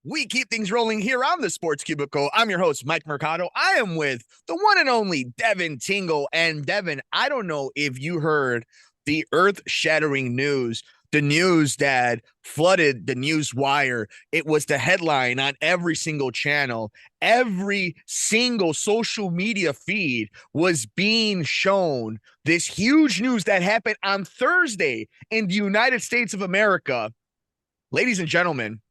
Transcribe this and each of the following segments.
We keep things rolling here on the Sports Cubicle. I'm your host, Mike Mercado. I am with the one and only Devin Tingle. And Devin, I don't know if you heard the earth-shattering news, the news that flooded the news wire. It was the headline on every single channel. Every single social media feed was being shown this huge news that happened on Thursday in the United States of America. Ladies and gentlemen,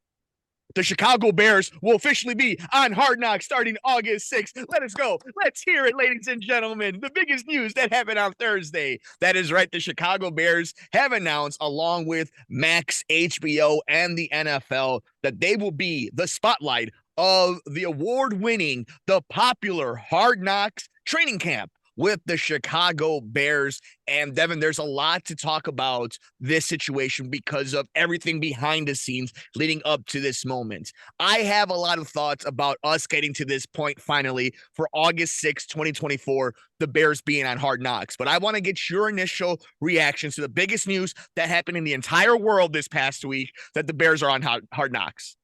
the Chicago Bears will officially be on Hard Knocks starting August 6th. Let us go. Let's hear it, ladies and gentlemen. The biggest news that happened on Thursday. That is right. The Chicago Bears have announced, along with Max, HBO, and the NFL, that they will be the spotlight of the award-winning, the popular Hard Knocks training camp with the Chicago Bears. And Devin, there's a lot to talk about this situation because of everything behind the scenes leading up to this moment. I have a lot of thoughts about us getting to this point finally for August 6, 2024, the Bears being on Hard Knocks. But I want to get your initial reactions to the biggest news that happened in the entire world this past week, that the Bears are on Hard Knocks.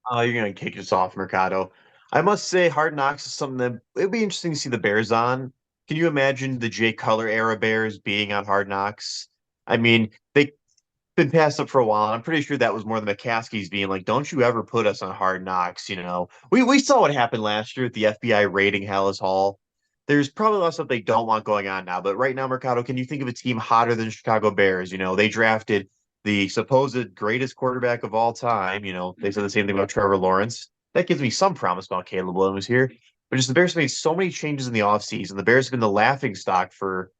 Oh, you're gonna kick us off, Mercado. I must say, Hard Knocks is something that it'd be interesting to see the Bears on. Can you imagine the Jay Cutler era Bears being on Hard Knocks? I mean, they've been passed up for a while, and I'm pretty sure that was more the McCaskies being like, "Don't you ever put us on Hard Knocks?" We saw what happened last year at the FBI raiding Hallis Hall. There's probably a lot of stuff they don't want going on now, but right now, Mercado, can you think of a team hotter than Chicago Bears? They drafted the supposed greatest quarterback of all time. They said the same thing about Trevor Lawrence. That gives me some promise about Caleb Williams here. But just the Bears made so many changes in the offseason. The Bears have been the laughing stock for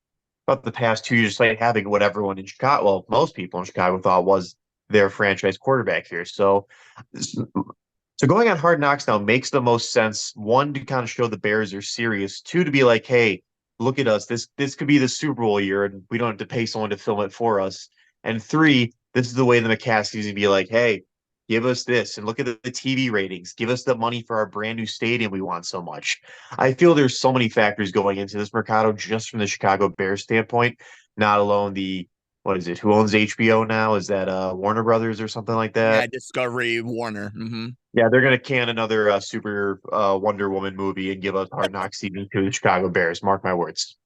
about the past 2 years, despite having what everyone in Chicago, well, most people in Chicago thought was their franchise quarterback here. So going on Hard Knocks now makes the most sense. One, to kind of show the Bears are serious. Two, to be like, hey, look at us. This could be the Super Bowl year, and we don't have to pay someone to film it for us. And three, this is the way the McCaskies can be like, hey, give us this and look at the TV ratings. Give us the money for our brand new stadium we want so much. I feel there's so many factors going into this Mercado just from the Chicago Bears standpoint, not alone what is it? Who owns HBO now? Is that Warner Brothers or something like Yeah, that? Discovery, Warner. Mm-hmm. Yeah, they're gonna can another super Wonder Woman movie and give us Hard Knocks season to the Chicago Bears. Mark my words.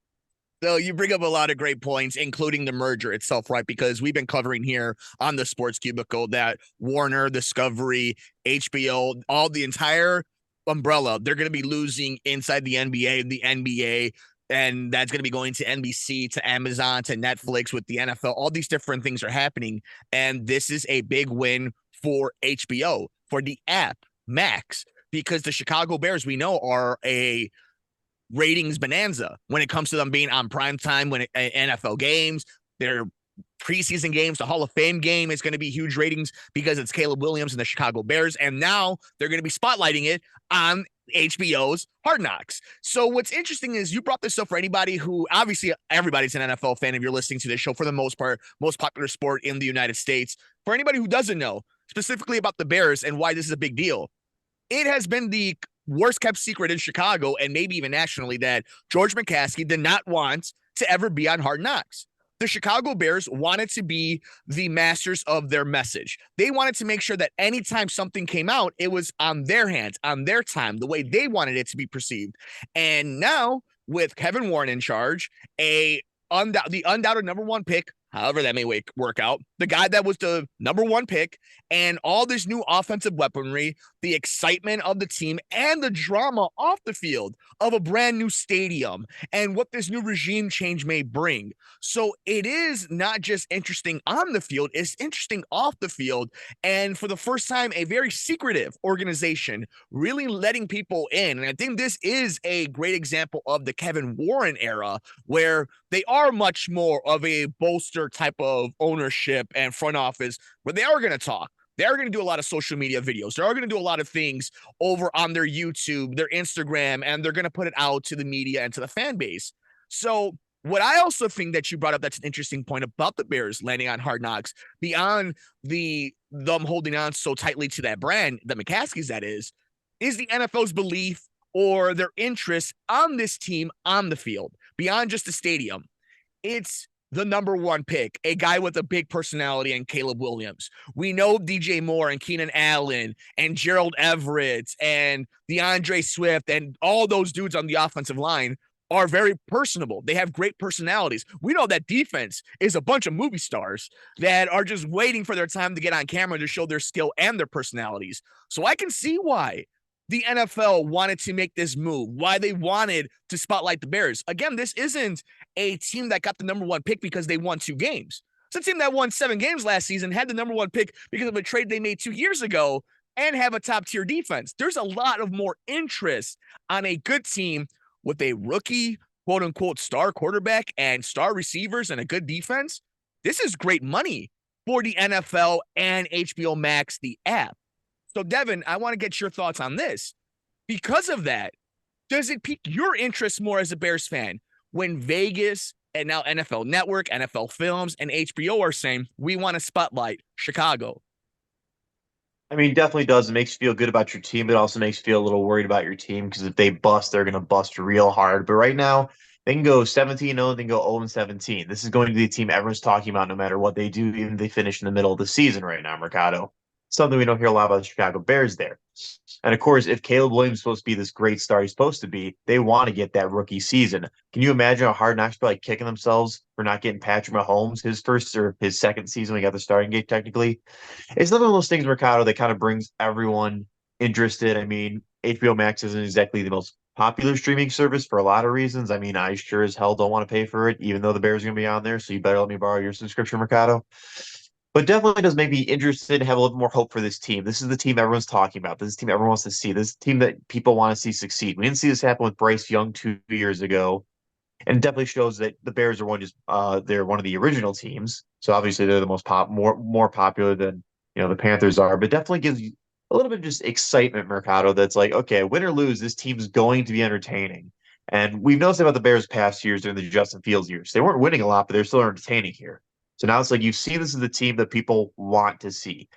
So you bring up a lot of great points, including the merger itself, right? Because we've been covering here on the Sports Cubicle that Warner, Discovery, HBO, all the entire umbrella, they're going to be losing inside the NBA, and that's going to be going to NBC, to Amazon, to Netflix with the NFL. All these different things are happening. And this is a big win for HBO, for the app, Max, because the Chicago Bears, we know, are a ratings bonanza when it comes to them being on prime time when NFL games, their preseason games, the Hall of Fame game is going to be huge ratings because it's Caleb Williams and the Chicago Bears. And now they're going to be spotlighting it on HBO's Hard Knocks. So what's interesting is you brought this up for anybody who, obviously everybody's an NFL fan if you're listening to this show, for the most part, most popular sport in the United States. For anybody who doesn't know specifically about the Bears and why this is a big deal, it has been the worst kept secret in Chicago and maybe even nationally that George McCaskey did not want to ever be on Hard Knocks. The Chicago Bears wanted to be the masters of their message. They wanted to make sure that anytime something came out, it was on their hands, on their time, the way they wanted it to be perceived. And now, with Kevin Warren in charge, the undoubted number one pick, however that may work out, the guy that was the number one pick, and all this new offensive weaponry, the excitement of the team, and the drama off the field of a brand new stadium and what this new regime change may bring. So it is not just interesting on the field, it's interesting off the field. And for the first time, a very secretive organization really letting people in. And I think this is a great example of the Kevin Warren era, where they are much more of a bolster type of ownership and front office, where they are going to talk. They are going to do a lot of social media videos. They are going to do a lot of things over on their YouTube, their Instagram, and they're going to put it out to the media and to the fan base. So what I also think that you brought up, that's an interesting point about the Bears landing on Hard Knocks, beyond them holding on so tightly to that brand, the McCaskies, that is the NFL's belief or their interest on this team on the field, beyond just the stadium. It's the number one pick, a guy with a big personality, and Caleb Williams. We know DJ Moore and Keenan Allen and Gerald Everett and DeAndre Swift and all those dudes on the offensive line are very personable. They have great personalities. We know that defense is a bunch of movie stars that are just waiting for their time to get on camera to show their skill and their personalities. So I can see why the NFL wanted to make this move, why they wanted to spotlight the Bears. Again, this isn't a team that got the number one pick because they won 2 games. It's a team that won 7 games last season, had the number one pick because of a trade they made 2 years ago, and have a top tier defense. There's a lot of more interest on a good team with a rookie, quote unquote, star quarterback and star receivers and a good defense. This is great money for the NFL and HBO Max, the app. So, Devin, I want to get your thoughts on this. Because of that, does it pique your interest more as a Bears fan when Vegas and now NFL Network, NFL Films, and HBO are saying, we want to spotlight Chicago? I mean, definitely does. It makes you feel good about your team. It also makes you feel a little worried about your team because if they bust, they're going to bust real hard. But right now, they can go 17-0, they can go 0-17. This is going to be a team everyone's talking about no matter what they do, even if they finish in the middle of the season right now, Mercado. Something we don't hear a lot about the Chicago Bears there. And of course, if Caleb Williams is supposed to be this great star he's supposed to be, they want to get that rookie season. Can you imagine how Hard Knocks probably kicking themselves for not getting Patrick Mahomes his first or his second season when he got the starting gate technically? It's another one of those things, Mercado, that kind of brings everyone interested. I mean, HBO Max isn't exactly the most popular streaming service for a lot of reasons. I mean, I sure as hell don't want to pay for it, even though the Bears are going to be on there. So you better let me borrow your subscription, Mercado. But definitely does make me interested and have a little more hope for this team. This is the team everyone's talking about. This is the team everyone wants to see. This is the team that people want to see succeed. We didn't see this happen with Bryce Young 2 years ago. And it definitely shows that the Bears are they're one of the original teams. So obviously they're the more popular than the Panthers are, but definitely gives you a little bit of just excitement, Mercado, that's like, okay, win or lose, this team's going to be entertaining. And we've noticed about the Bears past years during the Justin Fields years. They weren't winning a lot, but they're still entertaining here. So now it's like you see this is the team that people want to see.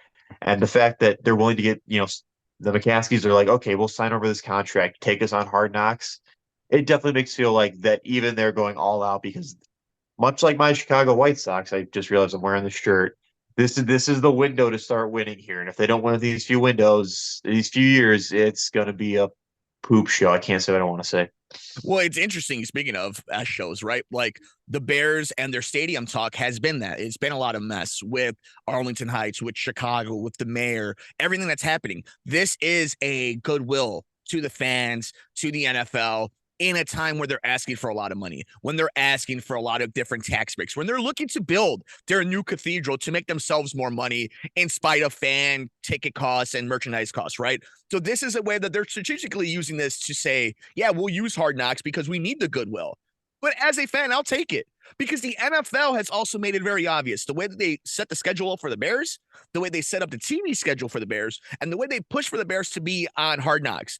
And the fact that they're willing to get, the McCaskies are like, okay, we'll sign over this contract, take us on Hard Knocks. It definitely makes feel like that even they're going all out because much like my Chicago White Sox, I just realized I'm wearing the shirt. This is the window to start winning here. And if they don't win these few years, it's gonna be a poop show. I can't say what I want to say. Well, it's interesting. Speaking of shows, right? Like the Bears and their stadium talk has been that it's been a lot of mess with Arlington Heights, with Chicago, with the mayor, everything that's happening. This is a goodwill to the fans, to the NFL, in a time where they're asking for a lot of money, when they're asking for a lot of different tax breaks, when they're looking to build their new cathedral to make themselves more money in spite of fan ticket costs and merchandise costs, right? So this is a way that they're strategically using this to say, yeah, we'll use Hard Knocks because we need the goodwill. But as a fan, I'll take it because the NFL has also made it very obvious the way that they set the schedule up for the Bears, the way they set up the TV schedule for the Bears, and the way they push for the Bears to be on Hard Knocks.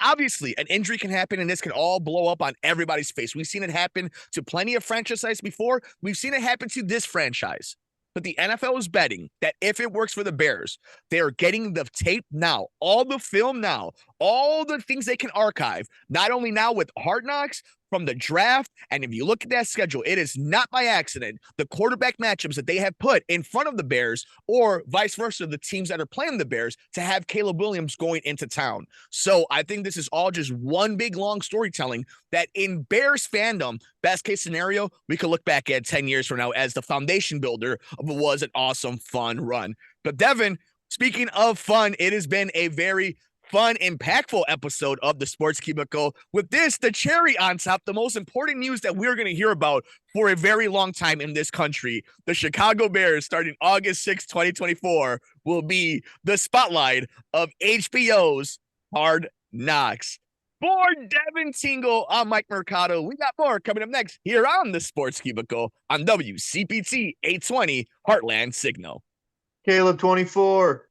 Obviously, an injury can happen, and this can all blow up on everybody's face. We've seen it happen to plenty of franchises before. We've seen it happen to this franchise. But the NFL is betting that if it works for the Bears, they are getting the tape now, all the film now, all the things they can archive, not only now with Hard Knocks, from the draft. And if you look at that schedule, it is not by accident the quarterback matchups that they have put in front of the Bears or vice versa, the teams that are playing the Bears to have Caleb Williams going into town. So I think this is all just one big long storytelling that in Bears fandom, best case scenario, we could look back at 10 years from now as the foundation builder of what was an awesome, fun run. But Devin, speaking of fun, it has been a very fun, impactful episode of the Sports Cubicle. With this, the cherry on top, the most important news that we're going to hear about for a very long time in this country, the Chicago Bears, starting August 6, 2024, will be the spotlight of HBO's Hard Knocks. For Devin Tingle, I'm Mike Mercado. We got more coming up next here on the Sports Cubicle on WCPT 820 Heartland Signal. Caleb 24.